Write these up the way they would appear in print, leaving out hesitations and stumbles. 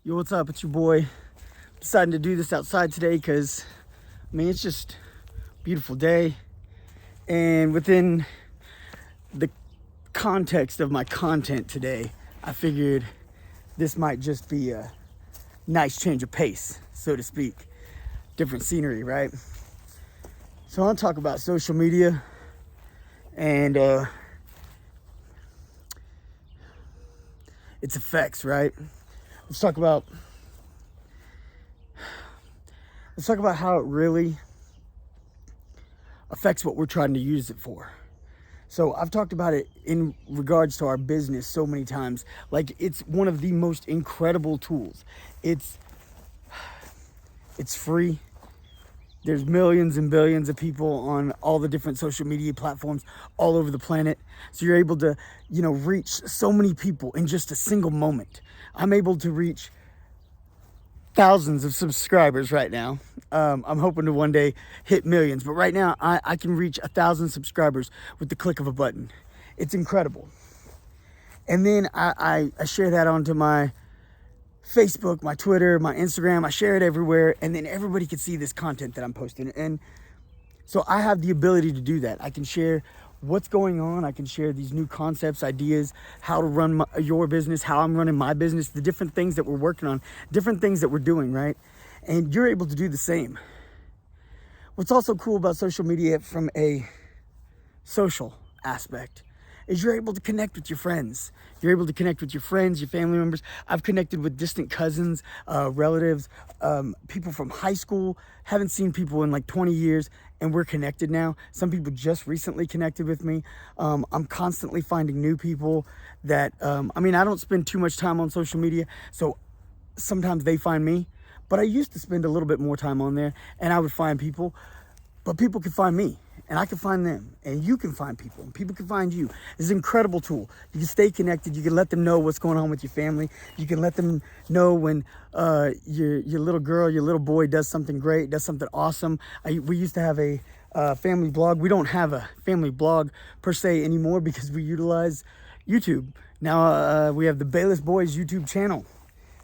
Yo, what's up? It's your boy. Deciding to do this outside today because, it's just a beautiful day. And within the context of my content today, I figured this might just be a nice change of pace, so to speak. Different scenery, right? So I want to talk about social media and its effects, right? Let's talk about how it really affects what we're trying to use it for. So I've talked about it in regards to our business so many times. Like, it's one of the most incredible tools. It's free. There's millions and billions of people on all the different social media platforms all over the planet. So you're able to, reach so many people in just a single moment. I'm able to reach thousands of subscribers right now. I'm hoping to one day hit millions, but right now I can reach 1,000 subscribers with the click of a button. It's incredible. And then I share that onto my Facebook, my Twitter, my Instagram. I share it everywhere, and then everybody can see this content that I'm posting. And so I have the ability to do that. I can share what's going on. I can share these new concepts, ideas, how to run your business, how I'm running my business, the different things that we're working on, different things that we're doing, right? And you're able to do the same. What's also cool about social media from a social aspect is you're able to connect with your friends. You're able to connect with your friends, your family members. I've connected with distant cousins, relatives, people from high school. Haven't seen people in like 20 years, and we're connected now. Some people just recently connected with me. I'm constantly finding new people that, I don't spend too much time on social media, so sometimes they find me. But I used to spend a little bit more time on there, and I would find people, but people can find me. And I can find them, and you can find people, and people can find you. It's an incredible tool. You can stay connected. You can let them know what's going on with your family. You can let them know when your little girl, your little boy does something great, does something awesome. We used to have a family blog. We don't have a family blog per se anymore because we utilize YouTube. Now we have the Bayless Boys YouTube channel.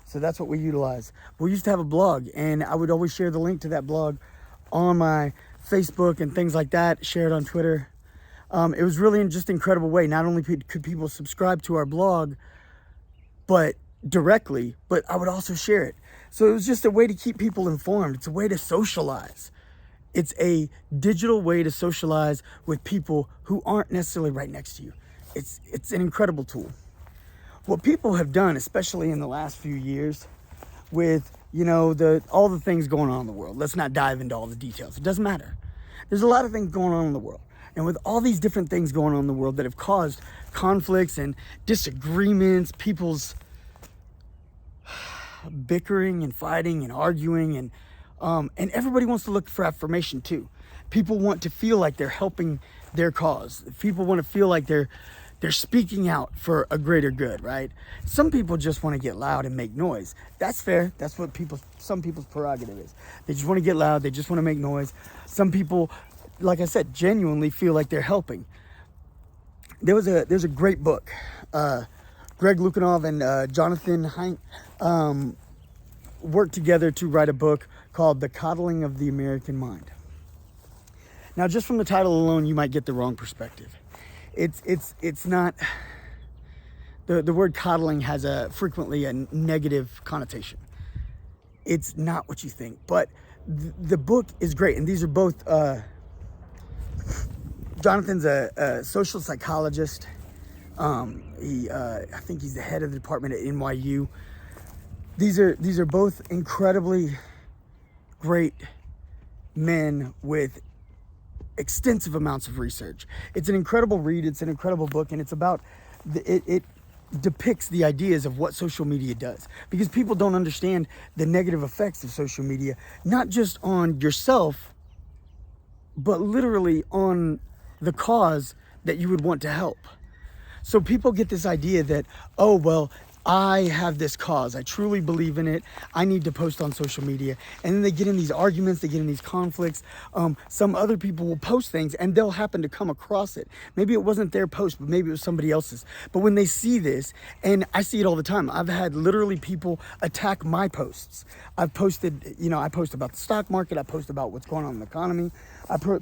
So that's what we utilize. We used to have a blog, and I would always share the link to that blog on my Facebook and things like that, share it on Twitter. It was really just an incredible way. Not only could people subscribe to our blog, but directly, but I would also share it. So it was just a way to keep people informed. It's a way to socialize. It's a digital way to socialize with people who aren't necessarily right next to you. It's an incredible tool. What people have done, especially in the last few years, with all the things going on in the world. Let's not dive into all the details. It doesn't matter. There's a lot of things going on in the world. And with all these different things going on in the world that have caused conflicts and disagreements, people's bickering and fighting and arguing, and everybody wants to look for affirmation too. People want to feel like they're helping their cause. People want to feel like they're speaking out for a greater good, right? Some people just want to get loud and make noise. That's fair. That's what some people's prerogative is. They just want to get loud. They just want to make noise. Some people, like I said, genuinely feel like they're helping. There's a great book. Greg Lukanov and Jonathan Haidt worked together to write a book called The Coddling of the American Mind. Now, just from the title alone, you might get the wrong perspective. It's not, the word coddling has frequently a negative connotation. It's not what you think, but the book is great. And these are both, Jonathan's a social psychologist. I think he's the head of the department at NYU. These are both incredibly great men with extensive amounts of research. It's an incredible read. It's an incredible book, and it's about it depicts the ideas of what social media does, because people don't understand the negative effects of social media, not just on yourself, but literally on the cause that you would want to help. So people get this idea that, oh, well, I have this cause. I truly believe in it. I need to post on social media. And then they get in these arguments, they get in these conflicts. Some other people will post things and they'll happen to come across it. Maybe it wasn't their post, but maybe it was somebody else's. But when they see this, and I see it all the time, I've had literally people attack my posts. I've posted, I post about the stock market. I post about what's going on in the economy.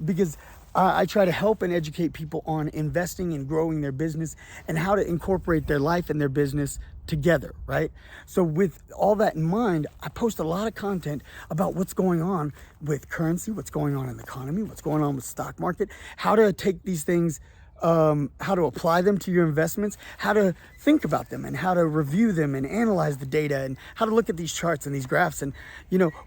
Because I try to help and educate people on investing and growing their business and how to incorporate their life and their business together, right? So with all that in mind, I post a lot of content about what's going on with currency, what's going on in the economy, what's going on with stock market, how to take these things, how to apply them to your investments, how to think about them and how to review them and analyze the data and how to look at these charts and these graphs and,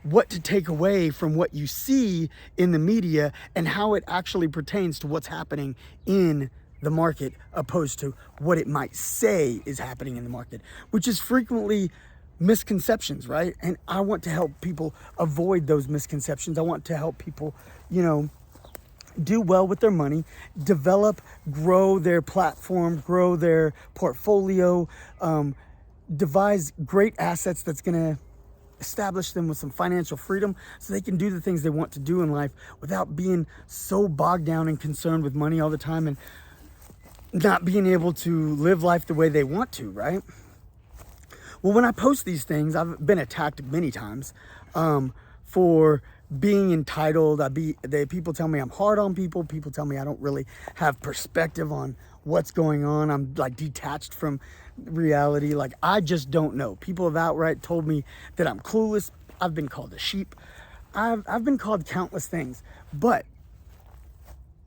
what to take away from what you see in the media and how it actually pertains to what's happening in the market opposed to what it might say is happening in the market, which is frequently misconceptions, right? And I want to help people avoid those misconceptions. I want to help people, do well with their money, develop, grow their platform, grow their portfolio, devise great assets that's going to establish them with some financial freedom so they can do the things they want to do in life without being so bogged down and concerned with money all the time and not being able to live life the way they want to, right? Well, when I post these things, I've been attacked many times for being entitled. People tell me I'm hard on people. People tell me I don't really have perspective on what's going on. I'm like detached from reality. Like I just don't know. People have outright told me that I'm clueless. I've been called a sheep. I've been called countless things, but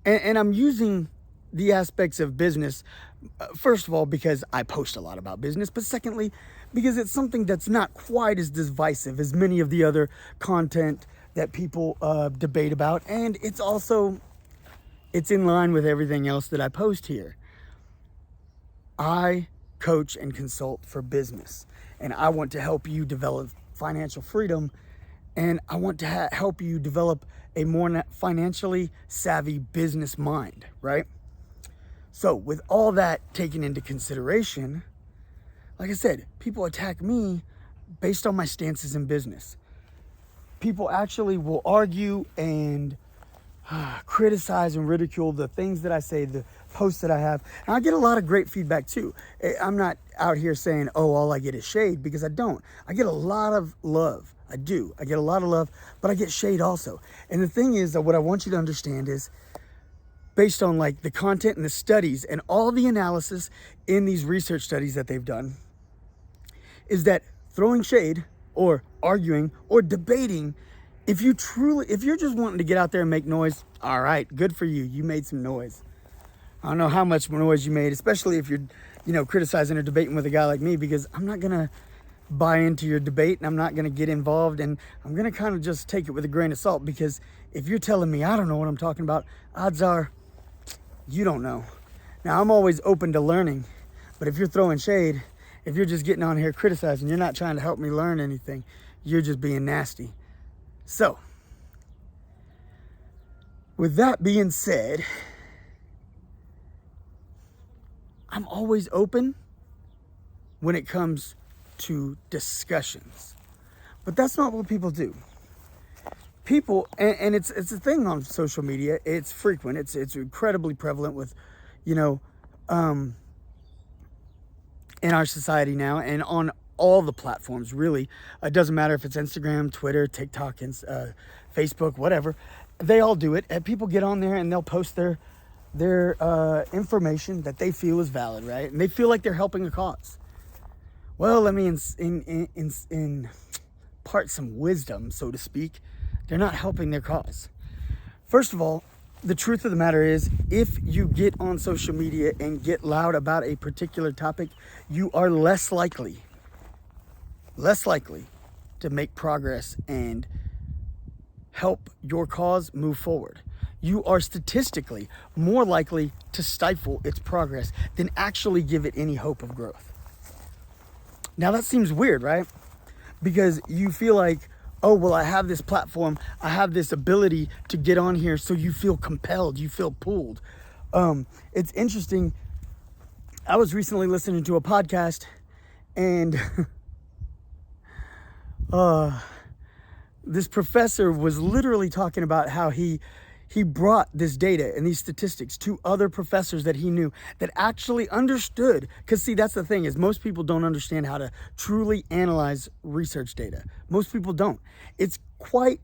and I'm using the aspects of business, first of all, because I post a lot about business, but secondly, because it's something that's not quite as divisive as many of the other content that people debate about. And it's in line with everything else that I post here. I coach and consult for business, and I want to help you develop financial freedom, and I want to help you develop a more financially savvy business mind, right? So with all that taken into consideration, like I said, people attack me based on my stances in business. People actually will argue and criticize and ridicule the things that I say, the posts that I have. And I get a lot of great feedback too. I'm not out here saying, oh, all I get is shade, because I don't. I get a lot of love. I do. I get a lot of love, but I get shade also. And the thing is that what I want you to understand is, based on like the content and the studies and all the analysis in these research studies that they've done, is that throwing shade or arguing or debating, if you're just wanting to get out there and make noise, all right, good for you. You made some noise. I don't know how much noise you made, especially if you're, criticizing or debating with a guy like me, because I'm not going to buy into your debate and I'm not going to get involved, and I'm going to kind of just take it with a grain of salt, because if you're telling me I don't know what I'm talking about, odds are you don't know. Now, I'm always open to learning, but if you're throwing shade, if you're just getting on here criticizing, you're not trying to help me learn anything. You're just being nasty. So, with that being said, I'm always open when it comes to discussions. But that's not what people do. People, and it's a thing on social media. It's frequent. It's incredibly prevalent with, in our society now, and on all the platforms, really. It doesn't matter if it's Instagram, Twitter, TikTok, and Facebook, whatever. They all do it. And people get on there and they'll post their information that they feel is valid, right? And they feel like they're helping a cause. Well, let me impart some wisdom, so to speak. They're not helping their cause. First of all, the truth of the matter is, if you get on social media and get loud about a particular topic, you are less likely to make progress and help your cause move forward. You are statistically more likely to stifle its progress than actually give it any hope of growth. Now that seems weird, right? Because you feel like, oh, well, I have this platform, I have this ability to get on here, so you feel compelled, you feel pulled. It's interesting. I was recently listening to a podcast, And this professor was literally talking about how he brought this data and these statistics to other professors that he knew that actually understood. Because see, that's the thing, is most people don't understand how to truly analyze research data. Most people don't. It's quite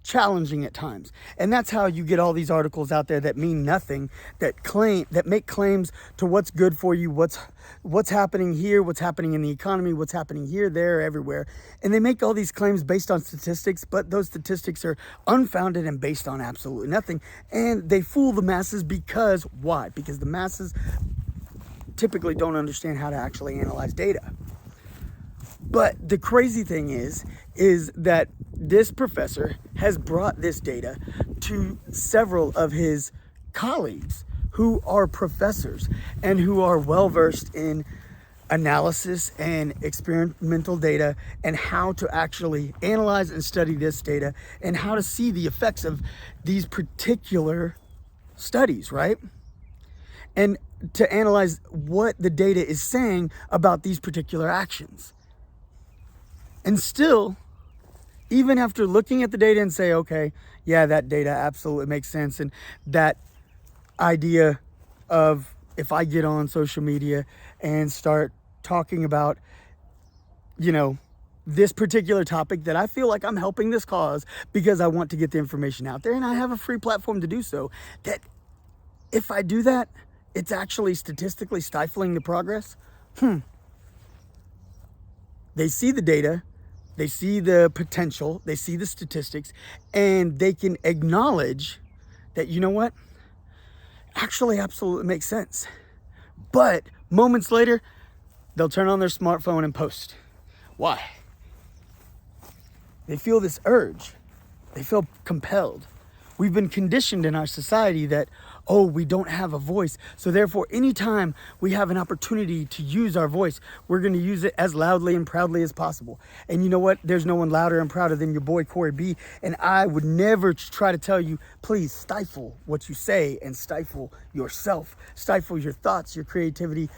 challenging at times, and that's how you get all these articles out there that mean nothing, that make claims to what's good for you, what's happening here, what's happening in the economy, what's happening here, there, everywhere, and they make all these claims based on statistics, but those statistics are unfounded and based on absolutely nothing, and they fool the masses. Because why? Because the masses typically don't understand how to actually analyze data. But the crazy thing is that this professor has brought this data to several of his colleagues who are professors and who are well versed in analysis and experimental data, and how to actually analyze and study this data, and how to see the effects of these particular studies, right? And to analyze what the data is saying about these particular actions. And still, even after looking at the data and say, okay, yeah, that data absolutely makes sense, and that idea of if I get on social media and start talking about, this particular topic, that I feel like I'm helping this cause because I want to get the information out there and I have a free platform to do so, that if I do that, it's actually statistically stifling the progress. They see the data, they see the potential, they see the statistics, and they can acknowledge that, you know what, actually absolutely makes sense. But moments later, they'll turn on their smartphone and post. Why? They feel this urge. They feel compelled. We've been conditioned in our society that, we don't have a voice. So therefore, anytime we have an opportunity to use our voice, we're going to use it as loudly and proudly as possible. And you know what? There's no one louder and prouder than your boy, Corey B. And I would never try to tell you, please stifle what you say and stifle yourself, stifle your thoughts, your creativity,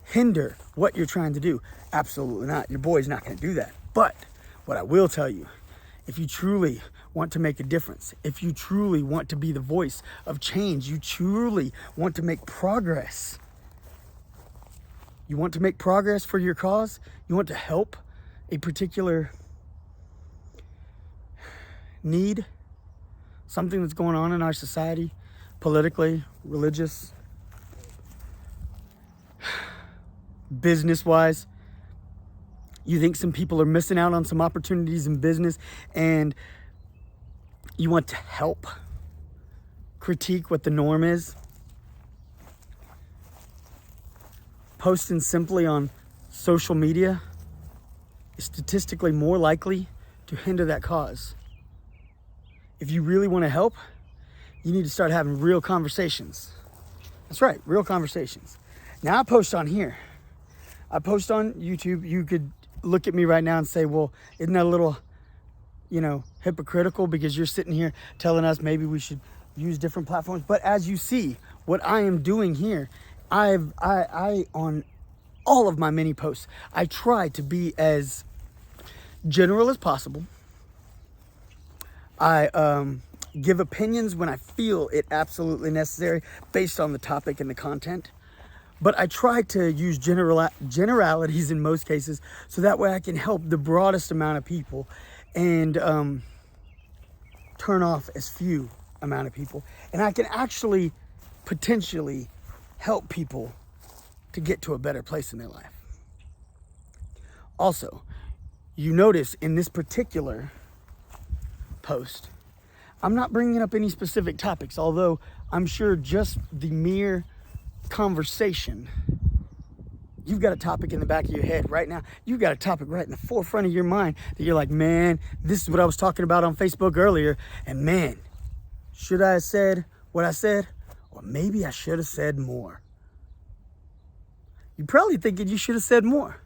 hinder what you're trying to do. Absolutely not. Your boy's not going to do that. But what I will tell you, if you truly want to make a difference, if you truly want to be the voice of change, you truly want to make progress, you want to make progress for your cause, you want to help a particular need, something that's going on in our society, politically, religious, business-wise, you think some people are missing out on some opportunities in business, and you want to help critique what the norm is, posting simply on social media is statistically more likely to hinder that cause. If you really want to help, you need to start having real conversations. That's right, real conversations. Now I post on here. I post on YouTube. You could look at me right now and say, well, isn't that a little, hypocritical, because you're sitting here telling us maybe we should use different platforms. But as you see, what I am doing here, I on all of my mini posts, I try to be as general as possible. I give opinions when I feel it absolutely necessary based on the topic and the content. But I try to use generalities in most cases, so that way I can help the broadest amount of people and turn off as few amount of people. And I can actually potentially help people to get to a better place in their life. Also, you notice in this particular post, I'm not bringing up any specific topics, although I'm sure just the mere conversation, you've got a topic in the back of your head right now. You've got a topic right in the forefront of your mind that you're like, man, this is what I was talking about on Facebook earlier, and man, should I have said what I said? Or maybe I should have said more. You're probably thinking you should have said more,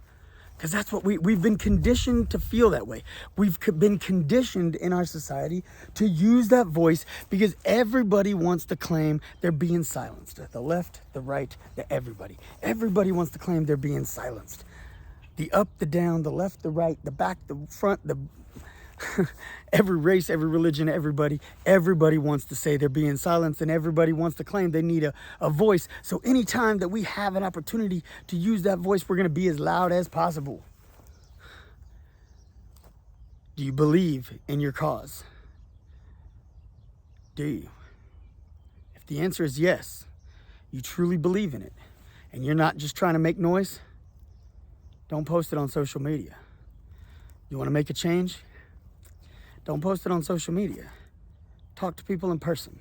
because that's what we've been conditioned to feel that way. We've been conditioned in our society to use that voice because everybody wants to claim they're being silenced. The left, the right, everybody. Everybody wants to claim they're being silenced. The up, the down, the left, the right, the back, the front, the every race, every religion, everybody wants to say they're being silenced, and everybody wants to claim they need a voice. So anytime that we have an opportunity to use that voice, we're going to be as loud as possible. Do you believe in your cause? Do you? If the answer is yes, you truly believe in it, and you're not just trying to make noise, don't post it on social media. You want to make a change? Don't post it on social media. Talk to people in person.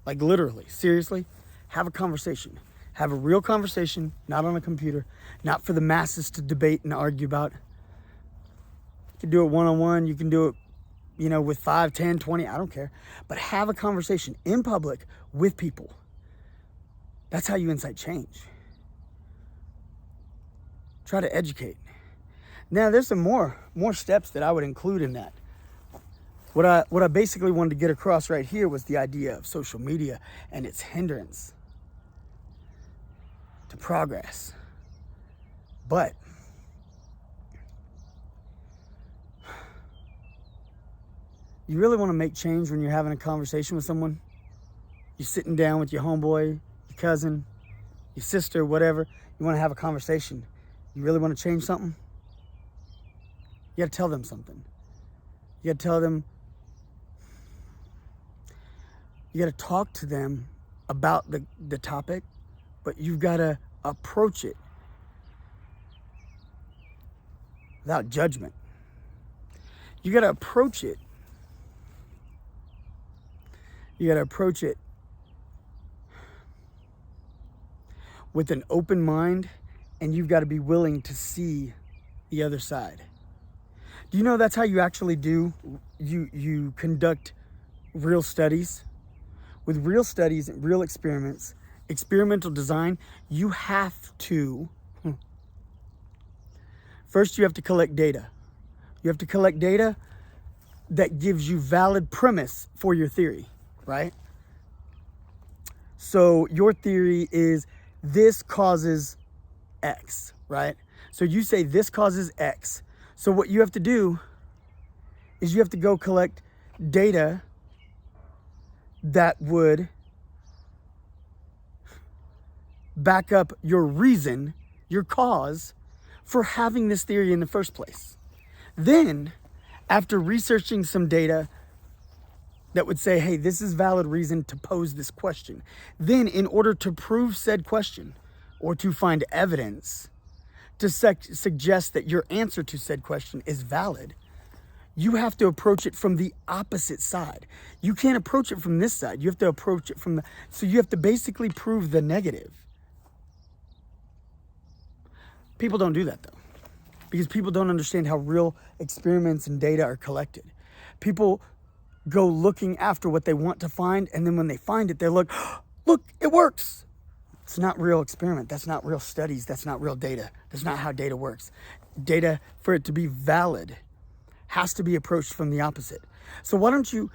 Like literally, seriously, have a conversation. Have a real conversation, not on a computer, not for the masses to debate and argue about. You can do it one-on-one. You can do it, with 5, 10, 20, I don't care. But have a conversation in public with people. That's how you incite change. Try to educate. Now, there's some more steps that I would include in that. What I basically wanted to get across right here was the idea of social media and its hindrance to progress. But you really want to make change when you're having a conversation with someone? You're sitting down with your homeboy, your cousin, your sister, whatever. You want to have a conversation. You really want to change something? You got to tell them something. You got to tell them. You got to talk to them about the topic, but you've got to approach it without judgment. You got to approach it. You got to approach it with an open mind, and you've got to be willing to see the other side. Do you know that's how you actually do? You conduct real studies. With real studies and real experiments, experimental design, you have to, first you have to collect data. You have to collect data that gives you valid premise for your theory, right? So your theory is this causes X, right? So you say this causes X. So what you have to do is you have to go collect data that would back up your reason, your cause for having this theory in the first place. Then, after researching some data that would say, hey, this is valid reason to pose this question, then in order to prove said question or to find evidence to suggest that your answer to said question is valid, you have to approach it from the opposite side. You can't approach it from this side. You have to approach it from so you have to basically prove the negative. People don't do that though, because people don't understand how real experiments and data are collected. People go looking after what they want to find, and then when they find it, they're like, look, it works. It's not real experiment. That's not real studies. That's not real data. That's not how data works. Data, for it to be valid, has to be approached from the opposite. So why don't you,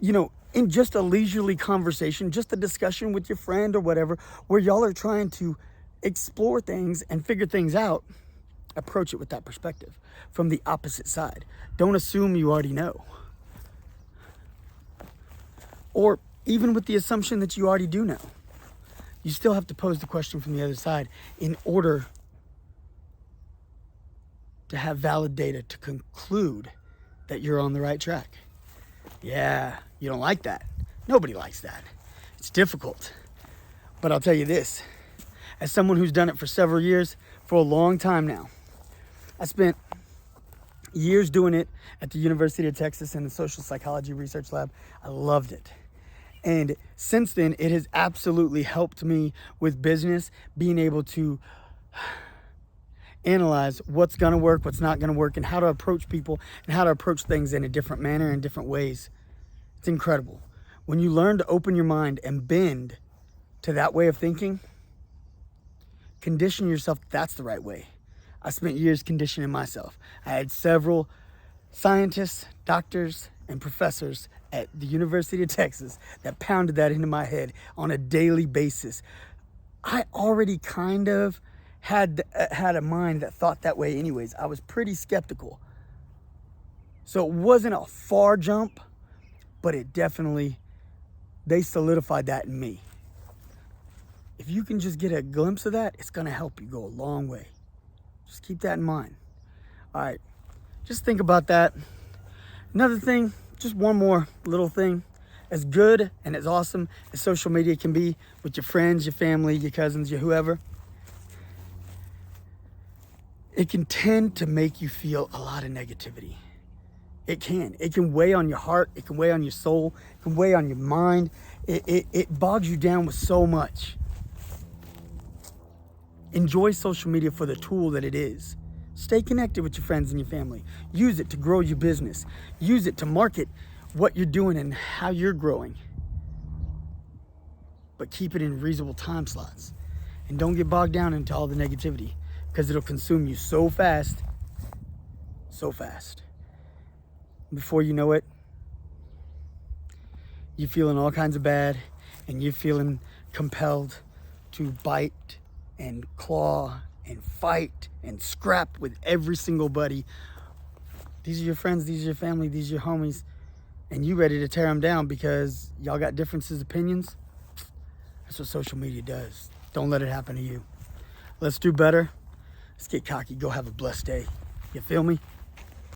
in just a leisurely conversation, just a discussion with your friend or whatever, where y'all are trying to explore things and figure things out, approach it with that perspective from the opposite side. Don't assume you already know. Or even with the assumption that you already do know, you still have to pose the question from the other side in order to have valid data to conclude that you're on the right track. Yeah, you don't like that. Nobody likes that. It's difficult. But I'll tell you this, as someone who's done it for several years, for a long time now, I spent years doing it at the University of Texas in the social psychology research lab. I loved it. And since then, it has absolutely helped me with business, being able to analyze what's going to work, what's not going to work, and how to approach people and how to approach things in a different manner and different ways. It's incredible. When you learn to open your mind and bend to that way of thinking, condition yourself that's the right way. I spent years conditioning myself. I had several scientists, doctors, and professors at the University of Texas that pounded that into my head on a daily basis. I already kind of had a mind that thought that way anyways. I was pretty skeptical. So it wasn't a far jump, but they solidified that in me. If you can just get a glimpse of that, it's gonna help you go a long way. Just keep that in mind. All right, just think about that. Another thing, just one more little thing. As good and as awesome as social media can be with your friends, your family, your cousins, your whoever, it can tend to make you feel a lot of negativity. It can weigh on your heart, it can weigh on your soul, it can weigh on your mind. It bogs you down with so much. Enjoy social media for the tool that it is. Stay connected with your friends and your family. Use it to grow your business. Use it to market what you're doing and how you're growing. But keep it in reasonable time slots. And don't get bogged down into all the negativity, because it'll consume you so fast, so fast. Before you know it, you're feeling all kinds of bad, and you're feeling compelled to bite and claw and fight and scrap with every single buddy. These are your friends, these are your family, these are your homies, and you ready to tear them down because y'all got differences, opinions. That's what social media does. Don't let it happen to you. Let's do better. Let's get cocky. Go have a blessed day. You feel me?